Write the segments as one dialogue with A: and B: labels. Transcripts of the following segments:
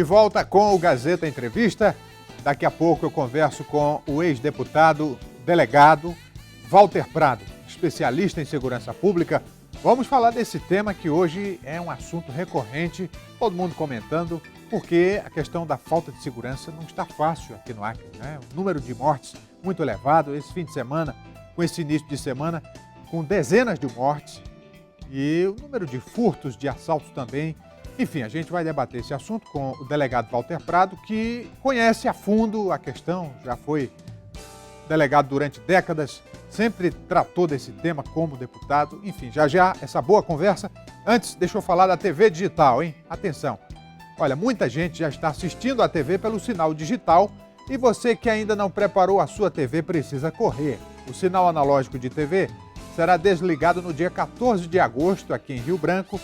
A: De volta com o Gazeta Entrevista. Daqui a pouco eu converso com o ex-deputado, delegado Walter Prado, especialista em segurança pública. Vamos falar desse tema que hoje é um assunto recorrente, todo mundo comentando, porque a questão da falta de segurança não está fácil aqui no Acre, né? O número de mortes muito elevado, esse fim de semana, com esse início de semana, com dezenas de mortes e o número de furtos, de assaltos também. Enfim, a gente vai debater esse assunto com o delegado Walter Prado, que conhece a fundo a questão, já foi delegado durante décadas, sempre tratou desse tema como deputado. Enfim, já essa boa conversa. Antes, deixa eu falar da TV digital, hein? Atenção! Olha, muita gente já está assistindo a TV pelo sinal digital e você que ainda não preparou a sua TV precisa correr. O sinal analógico de TV será desligado no dia 14 de agosto aqui em Rio Branco.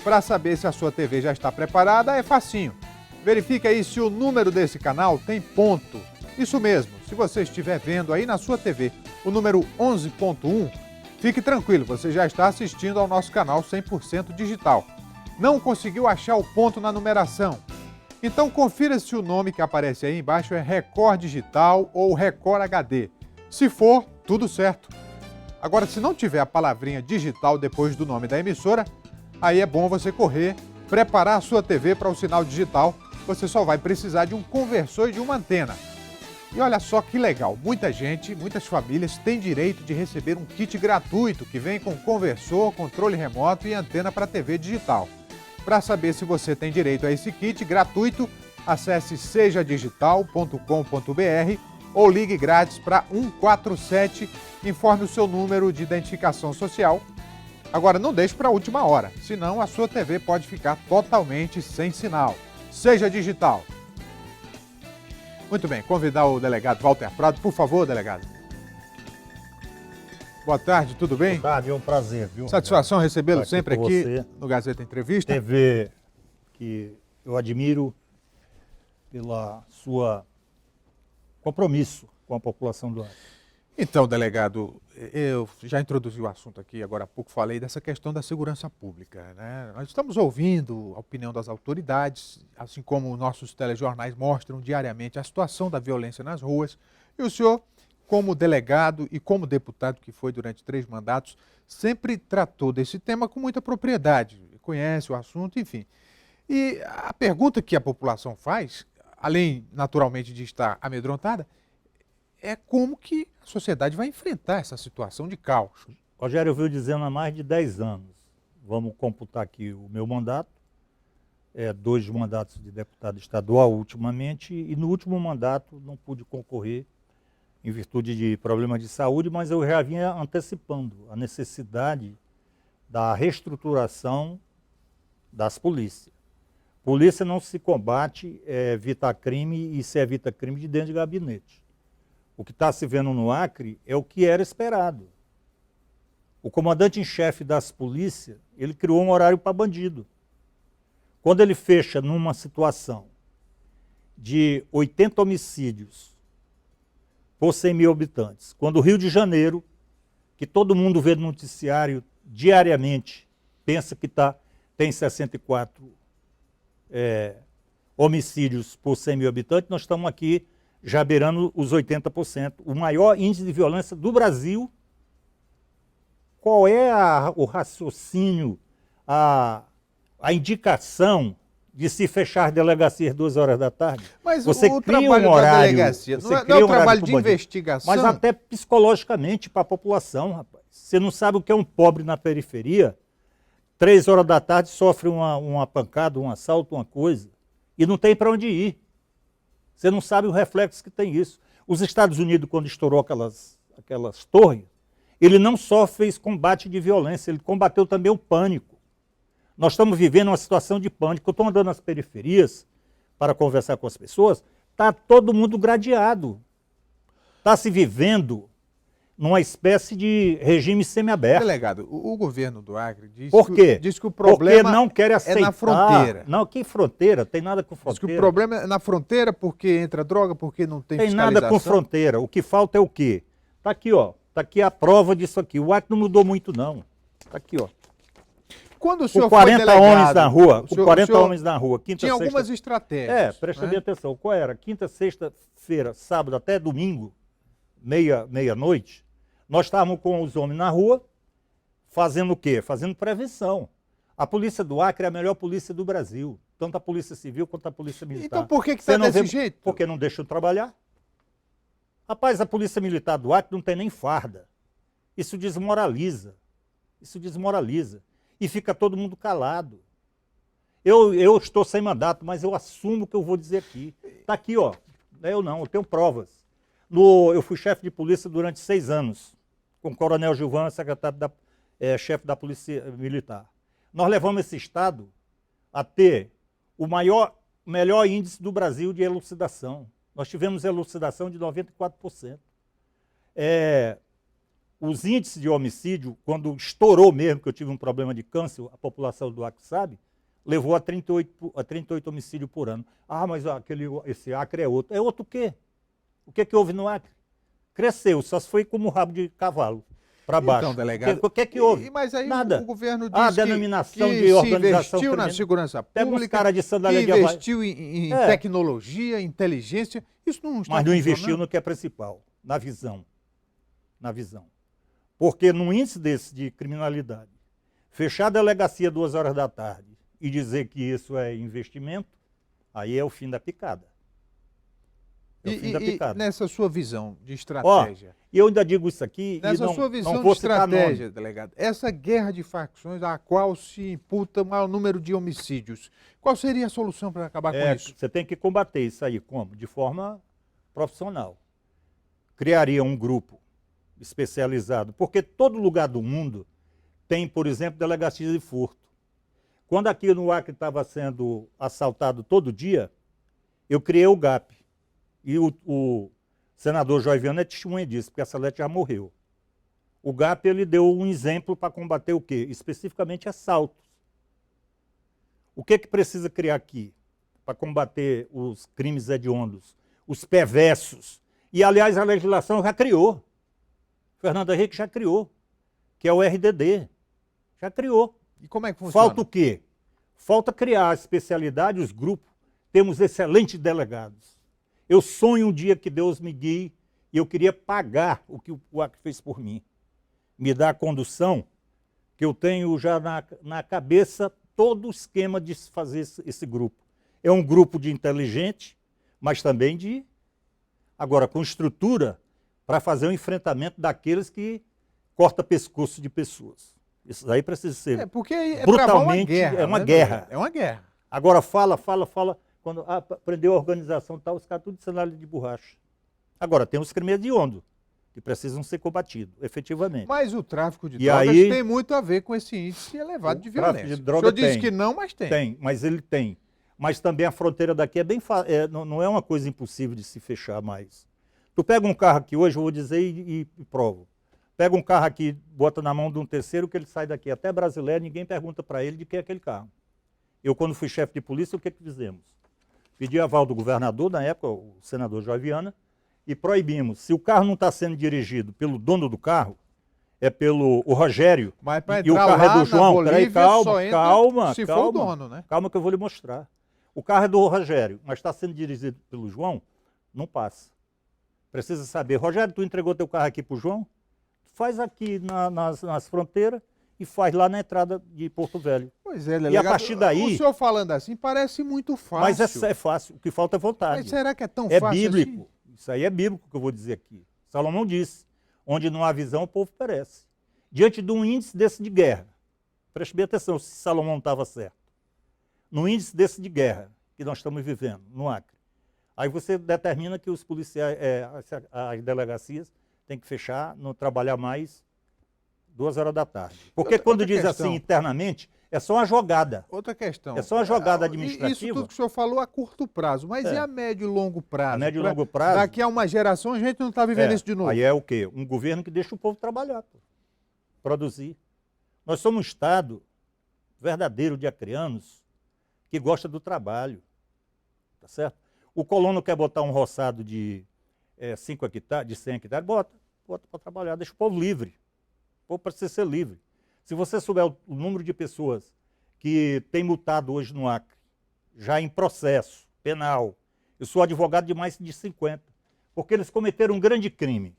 A: Para saber se a sua TV já está preparada, é facinho. Verifique aí se o número desse canal tem ponto. Isso mesmo, se você estiver vendo aí na sua TV o número 11.1, fique tranquilo, você já está assistindo ao nosso canal 100% digital. Não conseguiu achar o ponto na numeração? Então confira se o nome que aparece aí embaixo é Record Digital ou Record HD. Se for, tudo certo. Agora, se não tiver a palavrinha digital depois do nome da emissora, aí é bom você correr, preparar a sua TV para o sinal digital. Você só vai precisar de um conversor e de uma antena. E olha só que legal, muita gente, muitas famílias têm direito de receber um kit gratuito que vem com conversor, controle remoto e antena para TV digital. Para saber se você tem direito a esse kit gratuito, acesse sejadigital.com.br ou ligue grátis para 147, informe o seu número de identificação social. Agora, não deixe para a última hora, senão a sua TV pode ficar totalmente sem sinal. Seja digital. Muito bem, convidar o delegado Walter Prado, por favor, delegado. Boa tarde, tudo bem?
B: Boa tarde, é um prazer, viu?
A: Satisfação recebê-lo sempre aqui
B: você,
A: no Gazeta Entrevista.
B: TV que eu admiro pela sua compromisso com a população do Acre.
A: Então, delegado, eu já introduzi o assunto aqui, agora há pouco falei dessa questão da segurança pública, né? Nós estamos ouvindo a opinião das autoridades, assim como nossos telejornais mostram diariamente a situação da violência nas ruas. E o senhor, como delegado e como deputado que foi durante 3 mandatos, sempre tratou desse tema com muita propriedade, conhece o assunto, enfim. E a pergunta que a população faz, além naturalmente de estar amedrontada, é como que a sociedade vai enfrentar essa situação de caos.
B: Rogério, eu venho dizendo há mais de 10 anos, vamos computar aqui o meu mandato, 2 mandatos de deputado estadual ultimamente, e no último mandato não pude concorrer em virtude de problemas de saúde, mas eu já vinha antecipando a necessidade da reestruturação das polícias. Polícia não se combate, evitar crime, e se evita crime de dentro de gabinete. O que está se vendo no Acre é o que era esperado. O comandante-em-chefe das polícias, ele criou um horário para bandido. Quando ele fecha numa situação de 80 homicídios por 100 mil habitantes, quando o Rio de Janeiro, que todo mundo vê no noticiário diariamente, pensa que tem 64 homicídios por 100 mil habitantes, nós estamos aqui já beirando os 80%, o maior índice de violência do Brasil. Qual é o raciocínio, a indicação de se fechar delegacias 2 horas da tarde?
A: Mas
B: você
A: o
B: cria
A: trabalho
B: um horário,
A: da delegacia não é o trabalho de investigação?
B: Mas até psicologicamente para a população, rapaz. Você não sabe o que é um pobre na periferia, 3 horas da tarde sofre uma pancada, um assalto, uma coisa, e não tem para onde ir. Você não sabe o reflexo que tem isso. Os Estados Unidos, quando estourou aquelas torres, ele não só fez combate de violência, ele combateu também o pânico. Nós estamos vivendo uma situação de pânico. Eu estou andando nas periferias para conversar com as pessoas, está todo mundo gradeado. Está se vivendo numa espécie de regime semiaberto.
A: Delegado, o governo do Acre
B: diz
A: que o problema
B: porque não quer aceitar.
A: É na fronteira.
B: Não, que fronteira? Tem nada com fronteira.
A: Diz que o problema é na fronteira porque entra droga, porque não tem fiscalização.
B: Tem nada com fronteira. O que falta é o quê? Está aqui, ó. Está aqui a prova disso aqui. O Acre não mudou muito, não. Está aqui, ó.
A: quando o
B: Com
A: senhor foi
B: 40
A: delegado,
B: homens na rua, com
A: o
B: 40
A: senhor
B: homens na rua, quinta,
A: tinha
B: sexta...
A: algumas estratégias.
B: Presta
A: né?
B: bem atenção, qual era? Quinta, sexta-feira, sábado até domingo, meia-noite, nós estávamos com os homens na rua, fazendo o quê? Fazendo prevenção. A polícia do Acre é a melhor polícia do Brasil, tanto a polícia civil quanto a polícia militar.
A: Então por que está desse jeito?
B: Porque não deixam trabalhar. Rapaz, a polícia militar do Acre não tem nem farda. Isso desmoraliza. Isso desmoraliza. E fica todo mundo calado. Eu estou sem mandato, mas eu assumo o que eu vou dizer aqui. Está aqui, ó. Eu tenho provas. Eu fui chefe de polícia durante 6 anos, com o coronel Gilvan, chefe da polícia militar. Nós levamos esse estado a ter o melhor índice do Brasil de elucidação. Nós tivemos elucidação de 94%. Os índices de homicídio, quando estourou mesmo, que eu tive um problema de câncer, a população do Acre sabe, levou a 38 homicídios por ano. Ah, mas esse Acre é outro. É outro o quê? O que houve no Acre? Cresceu, só foi como rabo de cavalo para baixo.
A: Então, delegado,
B: O que houve?
A: Mas aí
B: Nada.
A: o governo diz
B: denominação
A: que
B: de
A: se
B: organização
A: investiu na
B: criminosa.
A: segurança
B: Pega uns
A: pública,
B: caras de sandália
A: que
B: de Havai.
A: investiu em tecnologia, inteligência. Isso não está
B: Mas não investiu
A: funcionando?
B: no que é principal, na visão. Na visão. Porque num índice desse de criminalidade, fechar a delegacia 2 horas da tarde e dizer que isso é investimento, aí é o fim da picada. É o fim da picada.
A: E nessa sua visão de estratégia?
B: E eu ainda digo isso aqui
A: Nessa
B: e não,
A: sua visão
B: não
A: de
B: vou citar
A: estratégia,
B: nome.
A: delegado, essa guerra de facções a qual se imputa o maior número de homicídios, qual seria a solução para acabar com isso?
B: Você tem que combater isso aí, como? De forma profissional. Criaria um grupo especializado, porque todo lugar do mundo tem, por exemplo, delegacia de furto. Quando aqui no Acre estava sendo assaltado todo dia, eu criei o GAP. E o senador Joy Viana é testemunha disso, porque a Salete já morreu. O GAP ele deu um exemplo para combater o quê? Especificamente assaltos. O que precisa criar aqui para combater os crimes hediondos, os perversos? E, aliás, a legislação já criou. Fernando Henrique já criou, que é o RDD. Já criou.
A: E como é que funciona?
B: Falta o quê? Falta criar a especialidade, os grupos. Temos excelentes delegados. Eu sonho um dia que Deus me guie e eu queria pagar o que o Acre fez por mim. Me dar a condução que eu tenho já na cabeça todo o esquema de fazer esse grupo. É um grupo de inteligente, mas também de... Agora, com estrutura para fazer o enfrentamento daqueles que cortam pescoço de pessoas. Isso aí precisa ser
A: porque é
B: brutalmente,
A: guerra,
B: é uma
A: né,
B: guerra.
A: É uma guerra.
B: Agora fala. Quando aprendeu a organização tal, os caras tudo de sandália de borracha. Agora, tem os crimes hediondos, que precisam ser combatidos, efetivamente.
A: Mas o tráfico de
B: E
A: drogas
B: aí,
A: tem muito a ver com esse índice elevado de violência.
B: tráfico de droga
A: o senhor disse
B: tem.
A: que não, mas tem.
B: Tem, mas ele tem. Mas também a fronteira daqui é bem não é uma coisa impossível de se fechar mais. Tu pega um carro aqui hoje, eu vou dizer e provo. Pega um carro aqui, bota na mão de um terceiro, que ele sai daqui até Brasileiro, ninguém pergunta para ele de quem é aquele carro. Eu, quando fui chefe de polícia, o que fizemos? Pedi aval do governador, na época, o senador Joy Viana, e proibimos. Se o carro não está sendo dirigido pelo dono do carro, é pelo Rogério,
A: Mas para
B: e o
A: entrar
B: carro
A: lá
B: é do João.
A: na
B: Peraí,
A: Bolívia, só
B: calma,
A: entra
B: calma,
A: se for
B: calma.
A: o dono, né?
B: Calma que eu vou lhe mostrar. O carro é do Rogério, mas está sendo dirigido pelo João, não passa. Precisa saber. Rogério, tu entregou teu carro aqui para o João? Faz aqui nas fronteiras e faz lá na entrada de Porto Velho.
A: Pois é,
B: E a partir daí...
A: O senhor falando assim parece muito fácil.
B: Mas é fácil, o que falta é vontade.
A: Mas será que é tão
B: É
A: fácil
B: bíblico.
A: assim?
B: Isso aí é bíblico que eu vou dizer aqui. Salomão disse, onde não há visão, o povo perece. Diante de um índice desse de guerra, preste bem atenção se Salomão estava certo. No índice desse de guerra que nós estamos vivendo, no Acre, aí você determina que os policiais, as delegacias, têm que fechar, não trabalhar mais 2 horas da tarde. Porque quando diz assim internamente, é só uma jogada.
A: Outra questão.
B: É só uma jogada administrativa.
A: Isso tudo que o senhor falou a curto prazo, mas e a médio e longo prazo?
B: A médio e longo prazo...
A: Daqui a uma geração a gente não está vivendo isso de novo.
B: Aí é o quê? Um governo que deixa o povo trabalhar, produzir. Nós somos um Estado verdadeiro de acreanos que gosta do trabalho. Tá certo? O colono quer botar um roçado de 5 hectares, de 100 hectares, bota para trabalhar, deixa o povo livre. O povo precisa ser livre. Se você souber o número de pessoas que tem multado hoje no Acre, já em processo penal, eu sou advogado de mais de 50, porque eles cometeram um grande crime.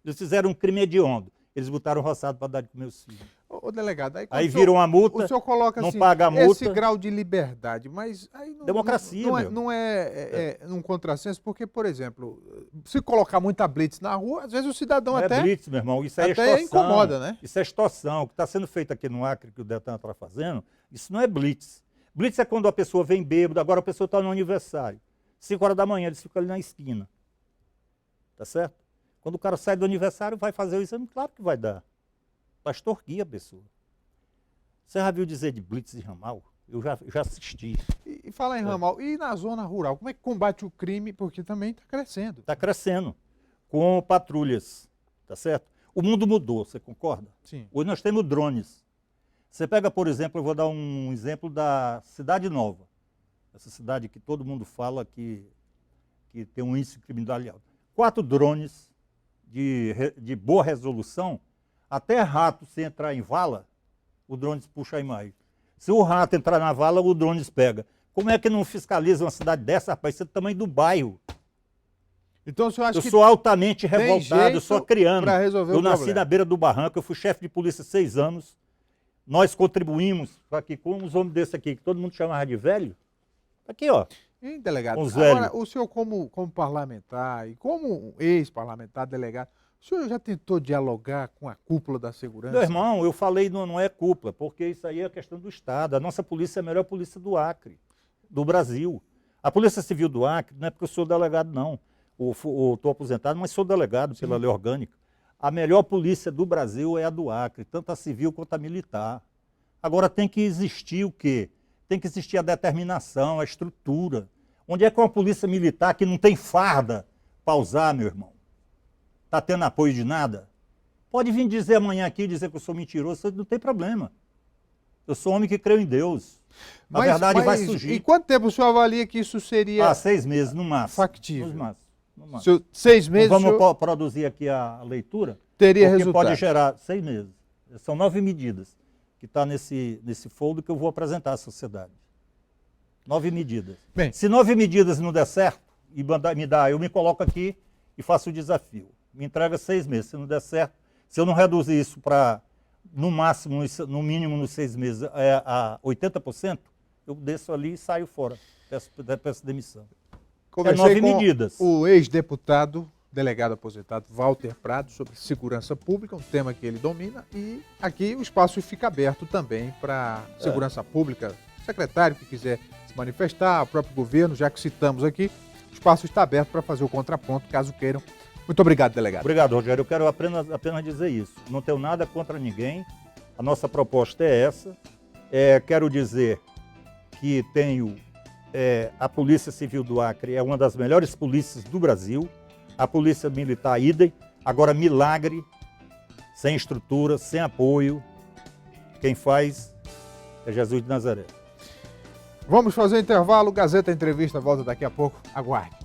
B: Eles fizeram um crime hediondo. Eles botaram roçado para dar de comer os filhos.
A: Ô, delegado,
B: aí viram a multa,
A: o senhor coloca
B: não
A: assim,
B: paga a multa.
A: esse grau de liberdade, mas aí
B: Democracia,
A: não é um contrassenso, porque, por exemplo, se colocar muita blitz na rua, às vezes o cidadão
B: não
A: até...
B: é blitz, meu irmão, isso é
A: até
B: extorsão.
A: incomoda, né?
B: Isso é extorsão. O que está sendo feito aqui no Acre, que o Detran está fazendo, isso não é blitz. Blitz é quando a pessoa vem bêbada, agora a pessoa está no aniversário. 5 horas da manhã, eles ficam ali na esquina. Tá certo? Quando o cara sai do aniversário, vai fazer o exame, claro que vai dar. Para extorquir a pessoa. Você já viu dizer de blitz de ramal? Eu já assisti.
A: E falar em ramal, e na zona rural, como é que combate o crime? Porque também está crescendo.
B: Está crescendo, com patrulhas, tá certo? O mundo mudou, você concorda?
A: Sim.
B: Hoje nós temos drones. Você pega, por exemplo, eu vou dar um exemplo da Cidade Nova. Essa cidade que todo mundo fala que tem um índice de criminalidade alto. 4 drones de boa resolução, até rato, se entrar em vala, o drone puxa a imagem. Se o rato entrar na vala, o drone pega. Como é que não fiscaliza uma cidade dessa, rapaz? Isso é do tamanho do bairro.
A: Então o senhor acha
B: eu sou altamente revoltado, eu sou criando. Eu nasci na beira do barranco, eu fui chefe de polícia 6 anos. Nós contribuímos aqui com uns homens desses aqui, que todo mundo chamava de velho. Aqui, ó.
A: Hein, delegado?
B: Os
A: Agora,
B: velhos.
A: o senhor como parlamentar e como ex-parlamentar, delegado, o senhor já tentou dialogar com a cúpula da segurança?
B: Meu irmão, eu falei não é cúpula, porque isso aí é questão do Estado. A nossa polícia é a melhor polícia do Acre, do Brasil. A Polícia Civil do Acre, não é porque eu sou delegado, não. Estou aposentado, mas sou delegado pela lei orgânica. A melhor polícia do Brasil é a do Acre, tanto a civil quanto a militar. Agora tem que existir o quê? Tem que existir a determinação, a estrutura. Onde é que uma polícia militar que não tem farda para usar, meu irmão? Está tendo apoio de nada? Pode vir dizer amanhã aqui, dizer que eu sou mentiroso, não tem problema. Eu sou um homem que creu em Deus. Na verdade vai surgir.
A: E quanto tempo o senhor avalia que isso seria
B: 6 meses, no máximo.
A: factível?
B: No máximo.
A: 6 meses
B: Vamos produzir aqui a leitura?
A: Teria
B: porque
A: resultado.
B: Pode gerar 6 meses. São 9 medidas que está nesse folder que eu vou apresentar à sociedade. 9 medidas.
A: Bem,
B: se 9 medidas não der certo, eu me coloco aqui e faço o desafio. Me entrega 6 meses. Se não der certo, se eu não reduzir isso para, no máximo, no mínimo nos 6 meses, a 80%, eu desço ali e saio fora. Peço demissão.
A: Conversei
B: 9
A: com
B: medidas.
A: o ex-deputado, delegado aposentado Walter Prado, sobre segurança pública, um tema que ele domina, e aqui o espaço fica aberto também para segurança pública. O secretário que quiser se manifestar, o próprio governo, já que citamos aqui, o espaço está aberto para fazer o contraponto, caso queiram. Muito obrigado, delegado.
B: Obrigado, Rogério. Eu quero apenas dizer isso. Não tenho nada contra ninguém. A nossa proposta é essa. Quero dizer que tenho a Polícia Civil do Acre, é uma das melhores polícias do Brasil. A Polícia Militar, idem. Agora, milagre, sem estrutura, sem apoio. Quem faz é Jesus de Nazaré.
A: Vamos fazer intervalo. Gazeta Entrevista volta daqui a pouco. Aguarde.